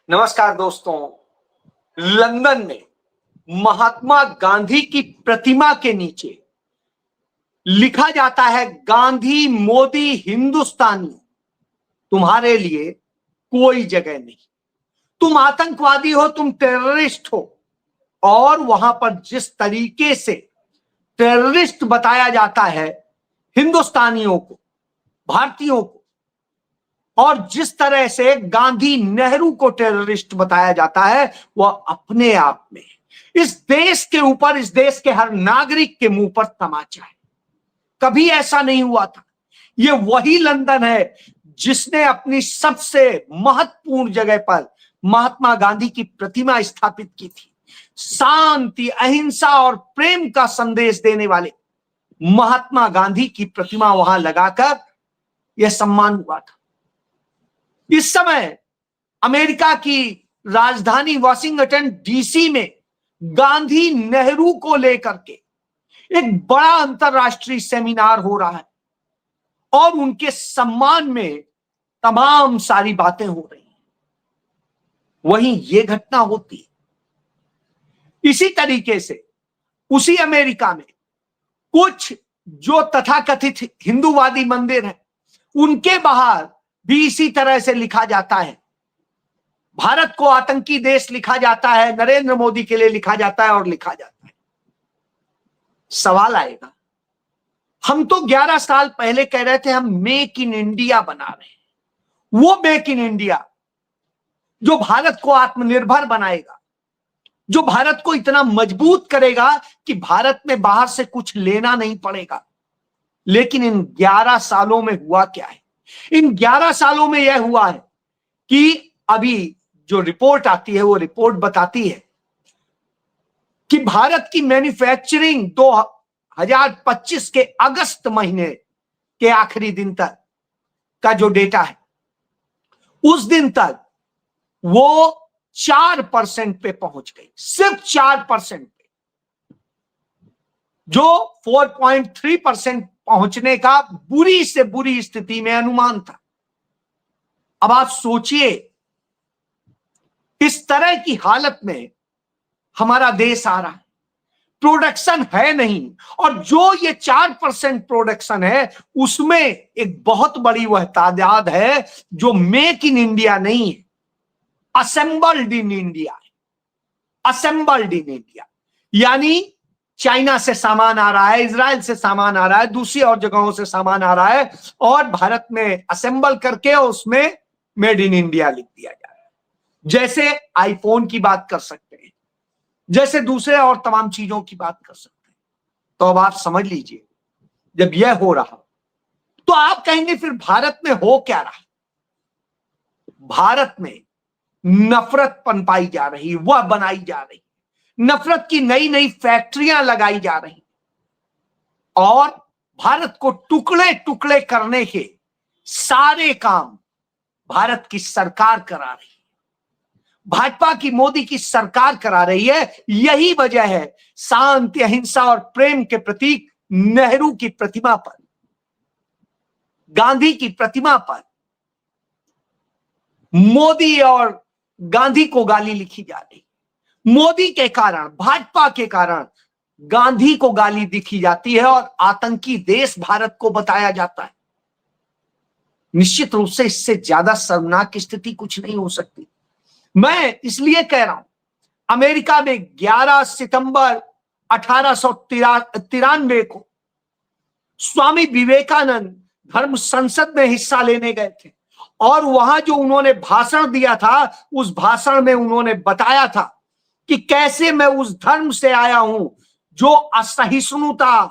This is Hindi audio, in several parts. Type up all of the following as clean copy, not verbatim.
नमस्कार दोस्तों। लंदन में महात्मा गांधी की प्रतिमा के नीचे लिखा जाता है, गांधी मोदी हिंदुस्तानी, तुम्हारे लिए कोई जगह नहीं। तुम आतंकवादी हो, तुम टेररिस्ट हो। और वहां पर जिस तरीके से टेररिस्ट बताया जाता है हिंदुस्तानियों को, भारतीयों को, और जिस तरह से गांधी नेहरू को टेररिस्ट बताया जाता है, वह अपने आप में इस देश के ऊपर, इस देश के हर नागरिक के मुंह पर तमाचा है। कभी ऐसा नहीं हुआ था। यह वही लंदन है जिसने अपनी सबसे महत्वपूर्ण जगह पर महात्मा गांधी की प्रतिमा स्थापित की थी। शांति, अहिंसा और प्रेम का संदेश देने वाले महात्मा गांधी की प्रतिमा वहां लगाकर यह सम्मान हुआ था। इस समय अमेरिका की राजधानी वॉशिंगटन डीसी में गांधी नेहरू को लेकर के एक बड़ा अंतरराष्ट्रीय सेमिनार हो रहा है और उनके सम्मान में तमाम सारी बातें हो रही हैं। वहीं ये घटना होती है। इसी तरीके से उसी अमेरिका में कुछ जो तथाकथित हिंदूवादी मंदिर हैं, उनके बाहर भी इसी तरह से लिखा जाता है। भारत को आतंकी देश लिखा जाता है, नरेंद्र मोदी के लिए लिखा जाता है और लिखा जाता है। सवाल आएगा, हम तो 11 साल पहले कह रहे थे हम मेक इन इंडिया बना रहे हैं। वो मेक इन इंडिया जो भारत को आत्मनिर्भर बनाएगा, जो भारत को इतना मजबूत करेगा कि भारत में बाहर से कुछ लेना नहीं पड़ेगा। लेकिन इन 11 सालों में हुआ क्या है? इन 11 सालों में यह हुआ है कि अभी जो रिपोर्ट आती है, वो रिपोर्ट बताती है कि भारत की मैन्युफैक्चरिंग 2025 के अगस्त महीने के आखिरी दिन तक का जो डेटा है, उस दिन तक वो 4% पे पहुंच गई। सिर्फ 4% पे, जो 4.3% पहुंचने का बुरी से बुरी स्थिति में अनुमान था। अब आप सोचिए, इस तरह की हालत में हमारा देश आ रहा है, प्रोडक्शन है नहीं, और जो ये 4% प्रोडक्शन है उसमें एक बहुत बड़ी वह तादाद है जो मेक इन इंडिया नहीं है, असेंबल्ड इन इंडिया है। असेंबल्ड इन इंडिया यानी चाइना से सामान आ रहा है, इजराइल से सामान आ रहा है, दूसरी और जगहों से सामान आ रहा है और भारत में असेंबल करके उसमें मेड इन इंडिया लिख दिया जा रहा है। जैसे आईफोन की बात कर सकते हैं, जैसे दूसरे और तमाम चीजों की बात कर सकते हैं। तो अब आप समझ लीजिए, जब यह हो रहा तो आप कहेंगे फिर भारत में हो क्या रहा? भारत में नफरत पनपाई जा रही, वह बनाई जा रही, नफरत की नई नई फैक्ट्रियां लगाई जा रही और भारत को टुकड़े टुकड़े करने के सारे काम भारत की सरकार करा रही है, भाजपा की, मोदी की सरकार करा रही है। यही वजह है शांति, अहिंसा और प्रेम के प्रतीक नेहरू की प्रतिमा पर, गांधी की प्रतिमा पर मोदी और गांधी को गाली लिखी जा रही। मोदी के कारण, भाजपा के कारण गांधी को गाली दिखी जाती है और आतंकी देश भारत को बताया जाता है। निश्चित रूप से इससे ज्यादा शर्मनाक स्थिति कुछ नहीं हो सकती। मैं इसलिए कह रहा हूं, अमेरिका में 11 सितंबर 1893 को स्वामी विवेकानंद धर्म संसद में हिस्सा लेने गए थे और वहां जो उन्होंने भाषण दिया था, उस भाषण में उन्होंने बताया था कि कैसे मैं उस धर्म से आया हूं जो असहिष्णुता,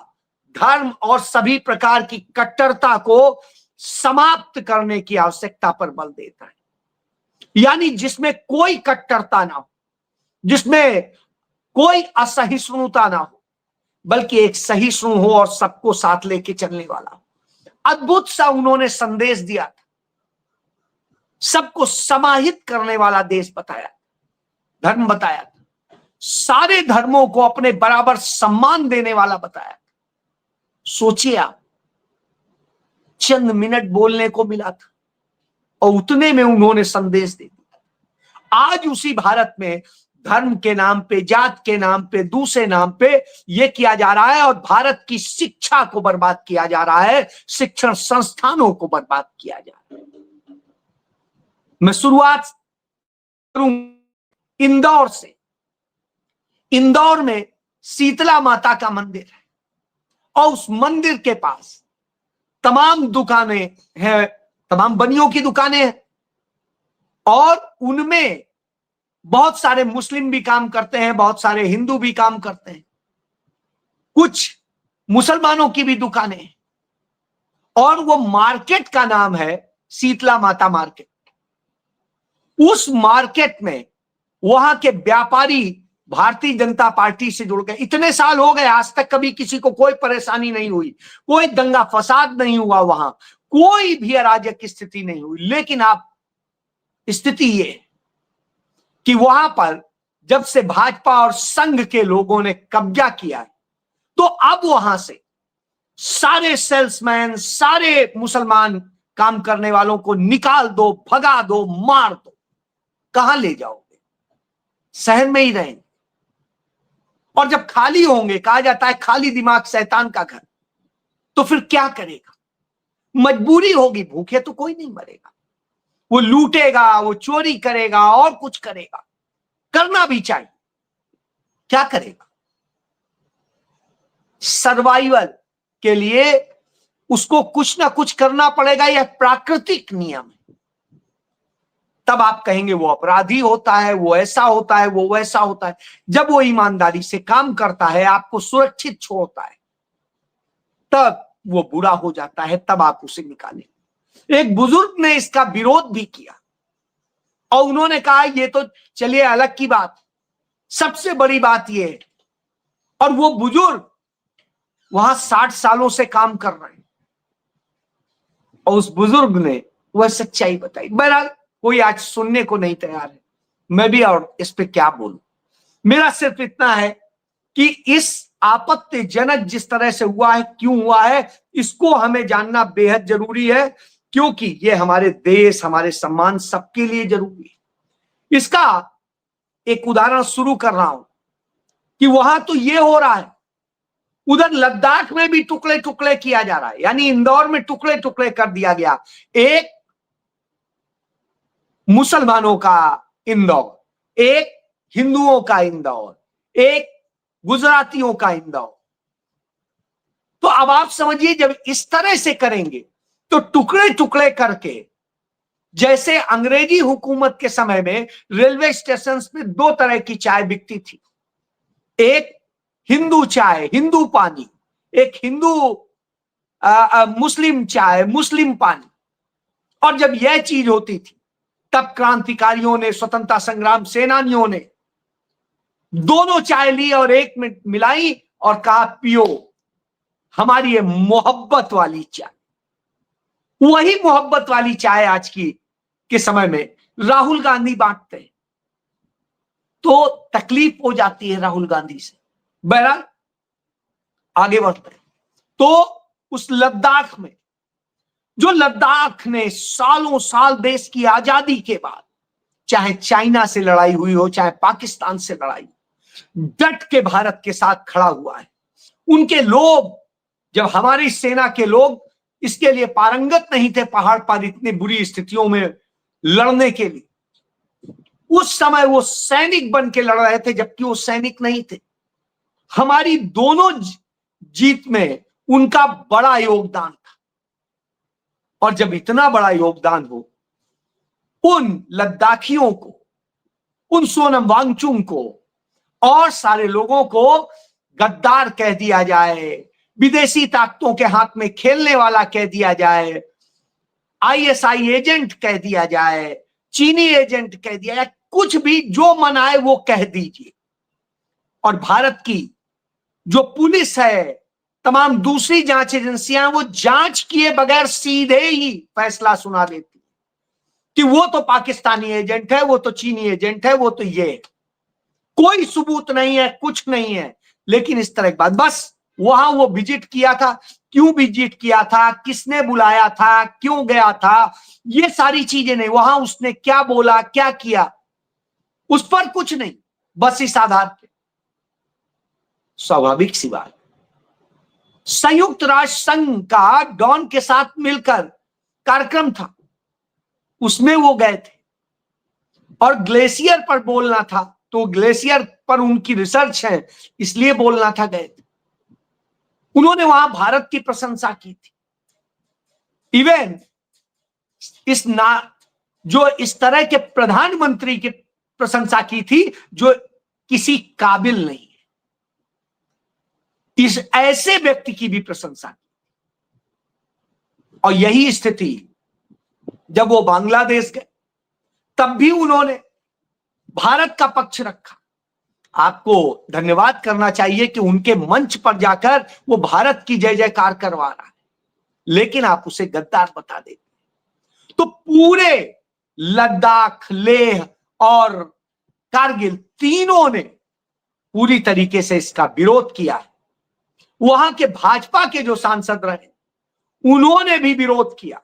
धर्म और सभी प्रकार की कट्टरता को समाप्त करने की आवश्यकता पर बल देता है। यानी जिसमें कोई कट्टरता ना हो, जिसमें कोई असहिष्णुता ना हो, बल्कि एक सहिष्णु हो और सबको साथ लेके चलने वाला हो। अद्भुत सा उन्होंने संदेश दिया था, सबको समाहित करने वाला देश बताया, धर्म बताया था, सारे धर्मों को अपने बराबर सम्मान देने वाला बताया। सोचिए आप, चंद मिनट बोलने को मिला था और उतने में उन्होंने संदेश दे दिया। आज उसी भारत में धर्म के नाम पे, जात के नाम पे, दूसरे नाम पे ये किया जा रहा है और भारत की शिक्षा को बर्बाद किया जा रहा है, शिक्षण संस्थानों को बर्बाद किया जा रहा है। मैं शुरुआत करूं इंदौर से। इंदौर में शीतला माता का मंदिर है और उस मंदिर के पास तमाम दुकानें हैं, तमाम बनियों की दुकानें हैं और उनमें बहुत सारे मुस्लिम भी काम करते हैं, बहुत सारे हिंदू भी काम करते हैं, कुछ मुसलमानों की भी दुकानें हैं और वो मार्केट का नाम है शीतला माता मार्केट। उस मार्केट में वहां के व्यापारी भारतीय जनता पार्टी से जुड़ गए। इतने साल हो गए, आज तक कभी किसी को कोई परेशानी नहीं हुई, कोई दंगा फसाद नहीं हुआ, वहां कोई भी अराजक स्थिति नहीं हुई। लेकिन आप स्थिति ये कि वहां पर जब से भाजपा और संघ के लोगों ने कब्जा किया है तो अब वहां से सारे सेल्समैन, सारे मुसलमान काम करने वालों को निकाल दो, भगा दो, मार दो। कहां ले जाओगे? शहर में ही रहेंगे। और जब खाली होंगे, कहा जाता है खाली दिमाग शैतान का घर, तो फिर क्या करेगा? मजबूरी होगी, भूखे तो कोई नहीं मरेगा। वो लूटेगा, वो चोरी करेगा और कुछ करेगा, करना भी चाहिए। क्या करेगा? सर्वाइवल के लिए उसको कुछ ना कुछ करना पड़ेगा, यह प्राकृतिक नियम है। तब आप कहेंगे वो अपराधी होता है, वो ऐसा होता है, वो वैसा होता है। जब वो ईमानदारी से काम करता है, आपको सुरक्षित छोड़ता है, तब वो बुरा हो जाता है, तब आप उसे निकालें। एक बुजुर्ग ने इसका विरोध भी किया और उन्होंने कहा ये तो चलिए अलग की बात, सबसे बड़ी बात ये है। और वो बुजुर्ग वहां 60 सालों से काम कर रहे हैं और उस बुजुर्ग ने वह सच्चाई बताई। बहरहाल कोई आज सुनने को नहीं तैयार है, मैं भी और इस पे क्या बोलूं। मेरा सिर्फ इतना है कि इस आपत्तिजनक जिस तरह से हुआ है, क्यों हुआ है, इसको हमें जानना बेहद जरूरी है, क्योंकि ये हमारे देश, हमारे सम्मान सबके लिए जरूरी है। इसका एक उदाहरण शुरू कर रहा हूं कि वहां तो ये हो रहा है, उधर लद्दाख में भी टुकड़े टुकड़े किया जा रहा है। यानी इंदौर में टुकड़े टुकड़े कर दिया गया, एक मुसलमानों का इंदौर, एक हिंदुओं का इंदौर, एक गुजरातियों का इंदौर। तो अब आप समझिए, जब इस तरह से करेंगे तो टुकड़े टुकड़े करके, जैसे अंग्रेजी हुकूमत के समय में रेलवे स्टेशन पे 2 तरह की चाय बिकती थी, एक हिंदू चाय, हिंदू पानी, एक हिंदू मुस्लिम चाय, मुस्लिम पानी। और जब यह चीज होती थी तब क्रांतिकारियों ने, स्वतंत्रता संग्राम सेनानियों ने दोनों चाय ली और एक में मिलाई और कहा पियो, हमारी ये मोहब्बत वाली चाय। वही मोहब्बत वाली चाय आज की के समय में राहुल गांधी बांटते हैं, तो तकलीफ हो जाती है राहुल गांधी से। बहरहाल आगे बढ़ते हैं। तो उस लद्दाख में, जो लद्दाख ने सालों साल देश की आजादी के बाद, चाहे चाइना से लड़ाई हुई हो, चाहे पाकिस्तान से लड़ाई, डट के भारत के साथ खड़ा हुआ है। उनके लोग, जब हमारी सेना के लोग इसके लिए पारंगत नहीं थे पहाड़ पर इतनी बुरी स्थितियों में लड़ने के लिए, उस समय वो सैनिक बन के लड़ रहे थे, जबकि वो सैनिक नहीं थे। हमारी दोनों जीत में उनका बड़ा योगदान था। और जब इतना बड़ा योगदान हो, उन लद्दाखियों को, उन सोनम वांगचुक को और सारे लोगों को गद्दार कह दिया जाए, विदेशी ताकतों के हाथ में खेलने वाला कह दिया जाए, आईएसआई एजेंट कह दिया जाए, चीनी एजेंट कह दिया जाए, कुछ भी जो मन आए वो कह दीजिए। और भारत की जो पुलिस है, तमाम दूसरी जांच एजेंसियां, वो जांच किए बगैर सीधे ही फैसला सुना देती कि वो तो पाकिस्तानी एजेंट है, वो तो चीनी एजेंट है, वो तो ये है। कोई सबूत नहीं है, कुछ नहीं है। लेकिन इस तरह की बात, बस वहां वो विजिट किया था, क्यों विजिट किया था, किसने बुलाया था, क्यों गया था, ये सारी चीजें नहीं। वहां उसने क्या बोला, क्या किया, उस पर कुछ नहीं, बस इस आधार पे। स्वाभाविक सी बात, संयुक्त राष्ट्र संघ का डॉन के साथ मिलकर कार्यक्रम था, उसमें वो गए थे और ग्लेशियर पर बोलना था, तो ग्लेशियर पर उनकी रिसर्च है इसलिए बोलना था, गए थे। उन्होंने वहां भारत की प्रशंसा की थी। इवन जो इस तरह के प्रधानमंत्री की प्रशंसा की थी जो किसी काबिल नहीं है, इस ऐसे व्यक्ति की भी प्रशंसा की। और यही स्थिति जब वो बांग्लादेश गए तब भी उन्होंने भारत का पक्ष रखा। आपको धन्यवाद करना चाहिए कि उनके मंच पर जाकर वो भारत की जय जयकार करवा रहा है, लेकिन आप उसे गद्दार बता देते। तो पूरे लद्दाख, लेह और कारगिल तीनों ने पूरी तरीके से इसका विरोध किया है। वहां के भाजपा के जो सांसद रहे उन्होंने भी विरोध किया।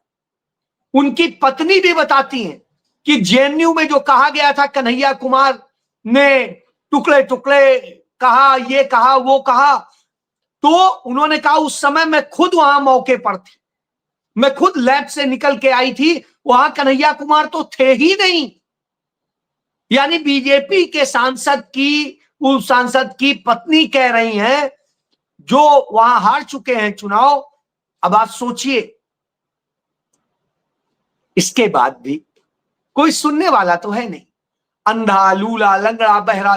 उनकी पत्नी भी बताती हैं कि जेएनयू में जो कहा गया था, कन्हैया कुमार ने टुकड़े टुकड़े कहा, ये कहा, वो कहा, तो उन्होंने कहा उस समय मैं खुद वहां मौके पर थी, मैं खुद लैब से निकल के आई थी, वहां कन्हैया कुमार तो थे ही नहीं। यानी बीजेपी के सांसद की पत्नी कह रही हैं जो वहां हार चुके हैं चुनाव। अब आप सोचिए, इसके बाद भी कोई सुनने वाला तो है नहीं। अंधा, लूला, लंगड़ा, बहरा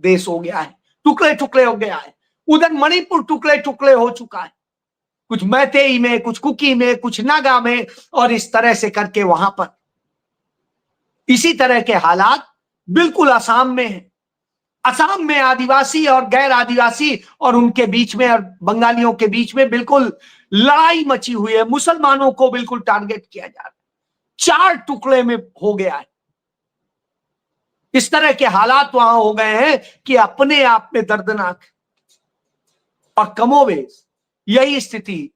देश हो गया है, टुकड़े टुकड़े हो गया है। उधर मणिपुर टुकड़े टुकड़े हो चुका है, कुछ मैतेई में, कुछ कुकी में, कुछ नागा में, और इस तरह से करके वहां पर इसी तरह के हालात बिल्कुल असम में है। असम में आदिवासी और गैर आदिवासी और उनके बीच में और बंगालियों के बीच में बिल्कुल लड़ाई मची हुई है। मुसलमानों को बिल्कुल टारगेट किया जा रहा है, 4 टुकड़े में हो गया है। इस तरह के हालात वहां हो गए हैं कि अपने आप में दर्दनाक है। और कमोबेश यही स्थिति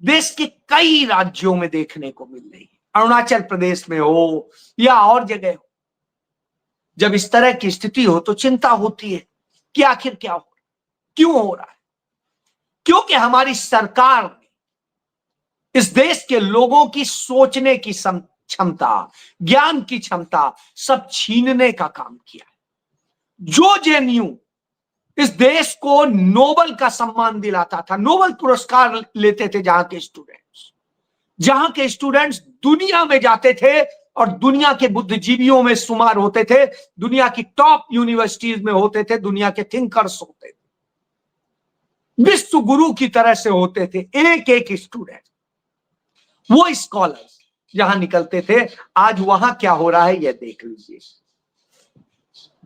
देश के कई राज्यों में देखने को मिल रही है, अरुणाचल प्रदेश में हो या और जगह हो। जब इस तरह की स्थिति हो तो चिंता होती है कि आखिर क्या हो रहा है, क्यों हो रहा है। क्योंकि हमारी सरकार ने इस देश के लोगों की सोचने की क्षमता, ज्ञान की क्षमता सब छीनने का काम किया है। जो जेएनयू इस देश को नोबेल का सम्मान दिलाता था, नोबेल पुरस्कार लेते थे, जहां के स्टूडेंट्स दुनिया में जाते थे और दुनिया के बुद्धिजीवियों में शुमार होते थे, दुनिया की टॉप यूनिवर्सिटीज में होते थे, दुनिया के थिंकर्स होते थे, विश्व गुरु की तरह से होते थे एक एक स्टूडेंट। वो स्कॉलर्स जहां निकलते थे, आज वहां क्या हो रहा है यह देख लीजिए,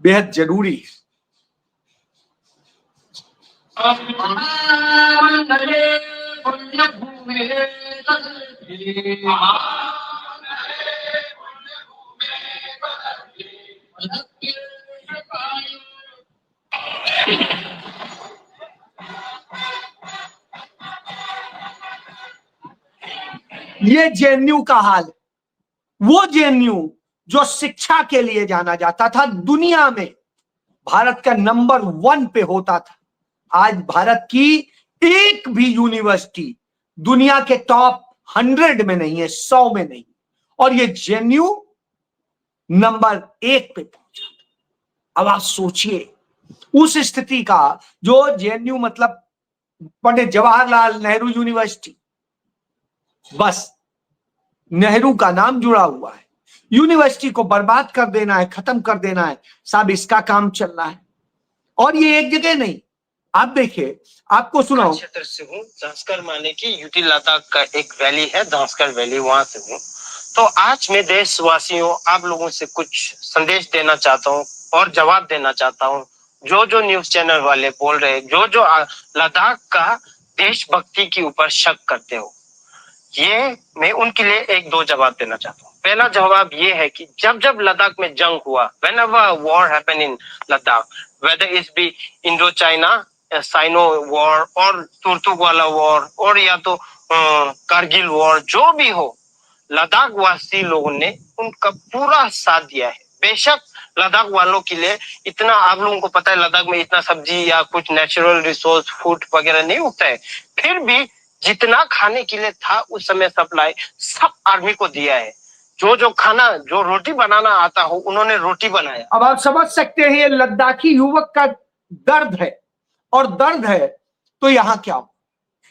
बेहद जरूरी है। ये जेएनयू का हाल है। वो जेएनयू जो शिक्षा के लिए जाना जाता था, दुनिया में भारत का नंबर 1 पे होता था, आज भारत की एक भी यूनिवर्सिटी दुनिया के टॉप 100 में नहीं है, 100 में नहीं। और ये जेएनयू नंबर 1 पे पहुंचा। अब आप सोचिए उस स्थिति का, जो जेएनयू मतलब पंडित जवाहरलाल नेहरू यूनिवर्सिटी, बस नेहरू का नाम जुड़ा हुआ है, यूनिवर्सिटी को बर्बाद कर देना है, खत्म कर देना है, साहब इसका काम चल रहा है। और ये एक जगह नहीं, आप देखिए, आपको सुनाओ, क्षेत्र से हूँ, जांस्कर माने की यूटी लद्दाख का एक वैली है, जांस्कर वैली, वहां से हूँ। तो आज मैं देशवासियों, आप लोगों से कुछ संदेश देना चाहता हूँ और जवाब देना चाहता हूँ। जो जो न्यूज चैनल वाले बोल रहे, जो जो लद्दाख का देशभक्ति के ऊपर शक करते हो, ये मैं उनके लिए 1-2 जवाब देना चाहता हूँ। पहला जवाब ये है कि जब जब लद्दाख में जंग हुआ, whenever war happened in Ladakh, whether it be Indo-China Sino war और तुर्तुक वाला वॉर और या तो कारगिल वॉर, जो भी हो, लद्दाख वासी लोगों ने उनका पूरा साथ दिया है। बेशक लद्दाख वालों के लिए इतना, आप लोगों को पता है लद्दाख में इतना सब्जी या कुछ नेचुरल रिसोर्स फूड वगैरह नहीं उगता है, फिर भी जितना खाने के लिए था उस समय सप्लाई सब आर्मी को दिया है। जो खाना, जो रोटी बनाना आता हो उन्होंने रोटी बनाया। अब आप समझ सकते हैं ये लद्दाखी युवक का दर्द है, और दर्द है तो यहां क्या हो,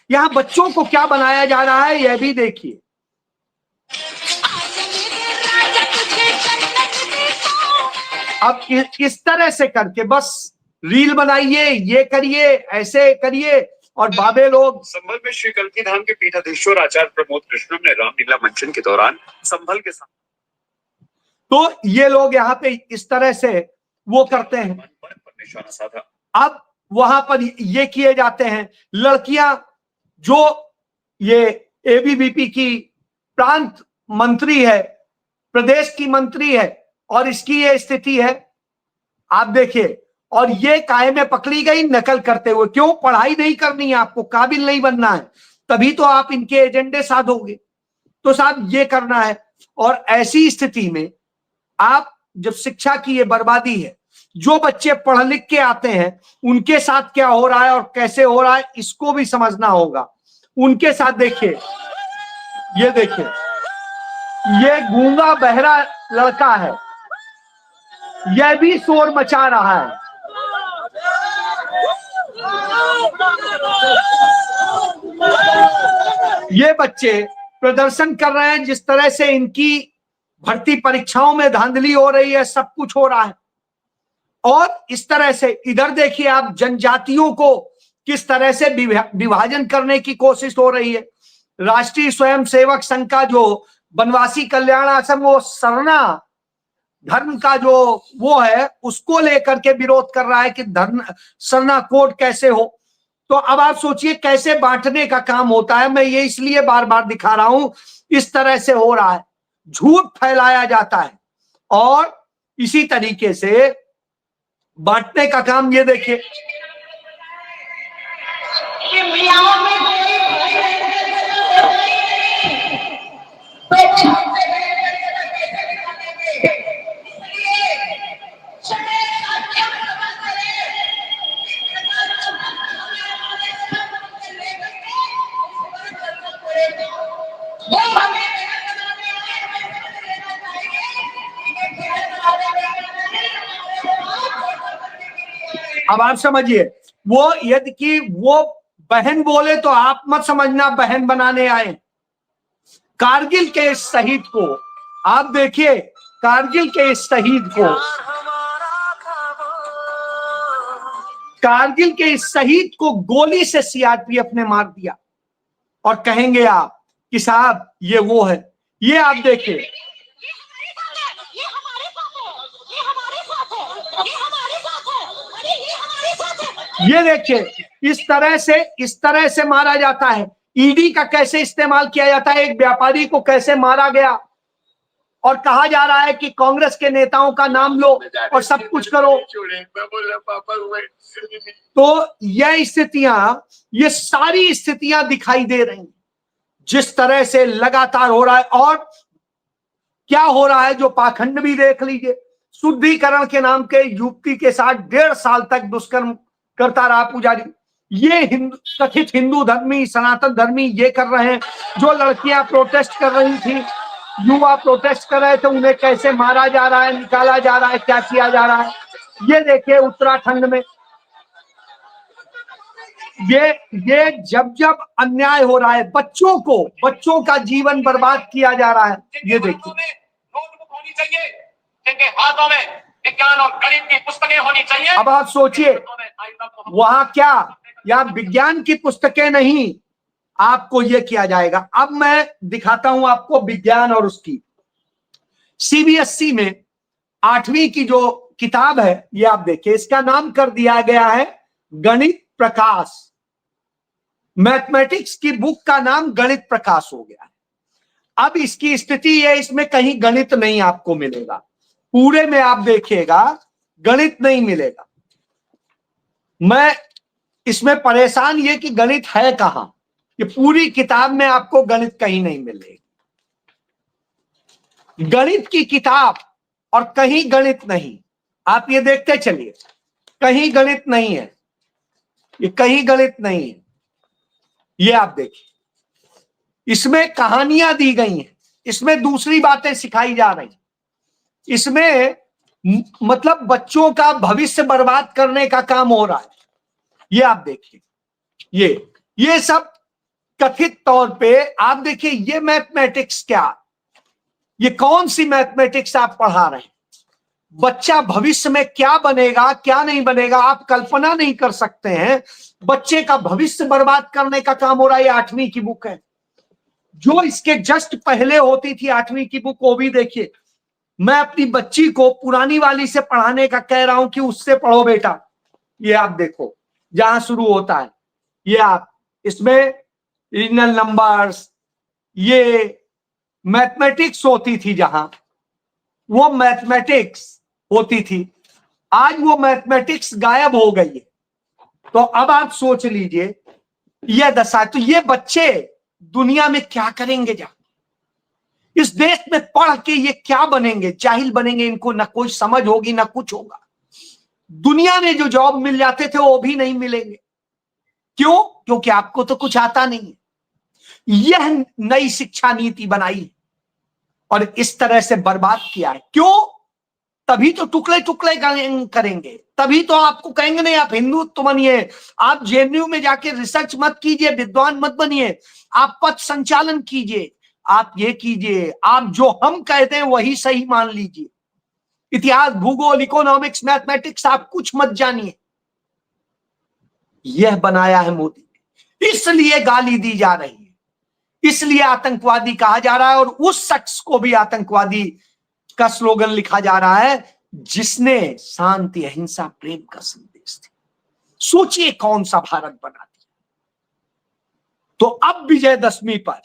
यहां बच्चों को क्या बनाया जा रहा है यह भी देखिए। अब इस तरह से करके बस रील बनाइए, ये करिए, ऐसे करिए, और बाबे लोग। संभल में श्री कल्की धाम के पीठाधीश्वर आचार्य प्रमोद कृष्णम ने रामलीला मंचन के दौरान संभल के साथ, तो ये लोग यहाँ पे इस तरह से वो करते हैं, निशाना साधा। अब वहां पर ये किए जाते हैं। लड़कियां जो ये एबीवीपी की प्रांत मंत्री है, प्रदेश की मंत्री है, और इसकी ये स्थिति है, आप देखिए। और ये काहे में पकड़ी गई नकल करते हुए। क्यों? पढ़ाई नहीं करनी है आपको, काबिल नहीं बनना है, तभी तो आप इनके एजेंडे साधोगे। तो साहब ये करना है। और ऐसी स्थिति में आप जब शिक्षा की ये बर्बादी है, जो बच्चे पढ़ लिख के आते हैं उनके साथ क्या हो रहा है और कैसे हो रहा है इसको भी समझना होगा। उनके साथ देखिए, ये देखिए, ये गूंगा बहरा लड़का है, यह भी शोर मचा रहा है। ये बच्चे प्रदर्शन कर रहे हैं, जिस तरह से इनकी भर्ती परीक्षाओं में धांधली हो रही है, सब कुछ हो रहा है। और इस तरह से इधर देखिए आप, जनजातियों को किस तरह से विभाजन करने की कोशिश हो रही है। राष्ट्रीय स्वयंसेवक संघ का जो वनवासी कल्याण आश्रम, वो सरना धर्म का जो वो है, उसको लेकर के विरोध कर रहा है कि धर्म सरना कोड कैसे हो। तो अब आप सोचिए कैसे बांटने का काम होता है। मैं ये इसलिए बार बार दिखा रहा हूं, इस तरह से हो रहा है, झूठ फैलाया जाता है और इसी तरीके से बांटने का काम। ये देखिए, अब आप समझिए, वो यदि कि वो बहन बोले तो आप मत समझना बहन बनाने आए। कारगिल के इस शहीद को आप देखिए, कारगिल के इस शहीद को, कारगिल के इस शहीद को गोली से सीआरपीएफ ने मार दिया। और कहेंगे आप कि साहब ये वो है। ये आप देखिए, ये देखिए, इस तरह से मारा जाता है। ईडी का कैसे इस्तेमाल किया जाता है, एक व्यापारी को कैसे मारा गया, और कहा जा रहा है कि कांग्रेस के नेताओं का नाम लो और सब कुछ करो। तो यह स्थितियां, ये सारी स्थितियां दिखाई दे रही हैं जिस तरह से लगातार हो रहा है। और क्या हो रहा है, जो पाखंड भी देख लीजिए। शुद्धिकरण के नाम के युवती के साथ 1.5 साल तक दुष्कर्म करता रहा पुजारी। ये कथित हिंदू धर्मी, सनातन धर्मी ये कर रहे हैं। जो लड़कियां प्रोटेस्ट कर रही थी, युवा प्रोटेस्ट कर रहे थे, उन्हें कैसे मारा जा रहा है, निकाला जा रहा है, क्या किया जा रहा है। ये देखिए उत्तराखंड में ये जब अन्याय हो रहा है, बच्चों का जीवन बर्बाद किया जा रहा है। ये देखिए, नोटबुक होनी चाहिए, जिनके हाथों में विज्ञान और गणित की पुस्तकें होनी चाहिए। अब आप सोचिए वहां क्या, या विज्ञान की पुस्तकें नहीं, आपको ये किया जाएगा। अब मैं दिखाता हूं आपको विज्ञान और उसकी सीबीएसई में 8वीं की जो किताब है, ये आप देखिए, इसका नाम कर दिया गया है गणित प्रकाश। मैथमेटिक्स की बुक का नाम गणित प्रकाश हो गया है। अब इसकी स्थिति है, इसमें कहीं गणित नहीं आपको मिलेगा, पूरे में आप देखिएगा गणित नहीं मिलेगा। मैं इसमें परेशान ये कि गणित है कहां, ये पूरी किताब में आपको गणित कहीं नहीं मिलेगी। गणित की किताब और कहीं गणित नहीं। आप ये देखते चलिए, कहीं गणित नहीं है, ये कहीं गणित नहीं है। ये आप देखिए, इसमें कहानियां दी गई हैं, इसमें दूसरी बातें सिखाई जा रही, इसमें मतलब बच्चों का भविष्य बर्बाद करने का काम हो रहा है। ये आप देखिए, ये सब कथित तौर पे आप देखिए, ये मैथमेटिक्स क्या, ये कौन सी मैथमेटिक्स आप पढ़ा रहे हैं? बच्चा भविष्य में क्या बनेगा क्या नहीं बनेगा आप कल्पना नहीं कर सकते हैं। बच्चे का भविष्य बर्बाद करने का काम हो रहा है। 8वीं की बुक है, जो इसके जस्ट पहले होती थी 8वीं की बुक, वो भी देखिए। मैं अपनी बच्ची को पुरानी वाली से पढ़ाने का कह रहा हूं कि उससे पढ़ो बेटा। ये आप देखो जहां शुरू होता है, ये आप इसमें रीजनल नंबर्स, ये मैथमेटिक्स होती थी, जहां वो मैथमेटिक्स होती थी, आज वो मैथमेटिक्स गायब हो गई है। तो अब आप सोच लीजिए ये दशा, तो ये बच्चे दुनिया में क्या करेंगे? जा इस देश में पढ़ के ये क्या बनेंगे? जाहिल बनेंगे, इनको ना कोई समझ होगी ना कुछ होगा। दुनिया में जो जॉब मिल जाते थे वो भी नहीं मिलेंगे। क्यों? क्योंकि आपको तो कुछ आता नहीं है। यह नई शिक्षा नीति बनाई और इस तरह से बर्बाद किया है। क्यों? तभी तो टुकड़े टुकड़े करेंगे, तभी तो आपको कहेंगे नहीं आप हिंदुत्व बनिए, आप जेएनयू में जाके रिसर्च मत कीजिए, विद्वान मत बनिए, आप पथ संचालन कीजिए, आप ये कीजिए, आप जो हम कहते हैं वही सही मान लीजिए। इतिहास, भूगोल, इकोनॉमिक्स, मैथमेटिक्स आप कुछ मत जानिए। यह बनाया है मोदी ने, इसलिए गाली दी जा रही है, इसलिए आतंकवादी कहा जा रहा है, और उस शख्स को भी आतंकवादी का स्लोगन लिखा जा रहा है जिसने शांति, अहिंसा, प्रेम का संदेश दिया। सोचिए कौन सा भारत बना दिया। तो अब विजयदशमी पर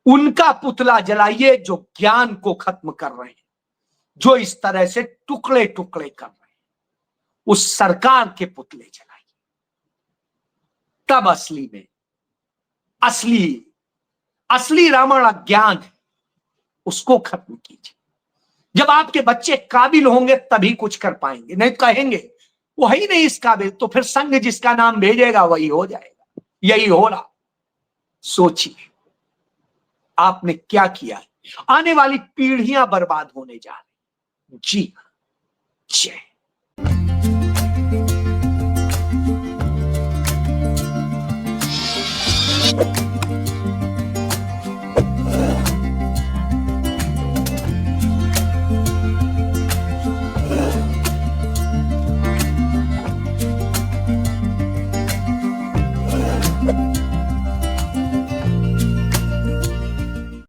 उनका पुतला जलाइए जो ज्ञान को खत्म कर रहे हैं, जो इस तरह से टुकड़े टुकड़े कर रहे हैं, उस सरकार के पुतले जलाइए। तब असली में असली रावण अज्ञान है, उसको खत्म कीजिए। जब आपके बच्चे काबिल होंगे तभी कुछ कर पाएंगे, नहीं कहेंगे वही नहीं इस काबिल, तो फिर संघ जिसका नाम भेजेगा वही हो जाएगा। यही हो रहा। सोचिए आपने क्या किया है। आने वाली पीढ़ियां बर्बाद होने जा रही। जी जय।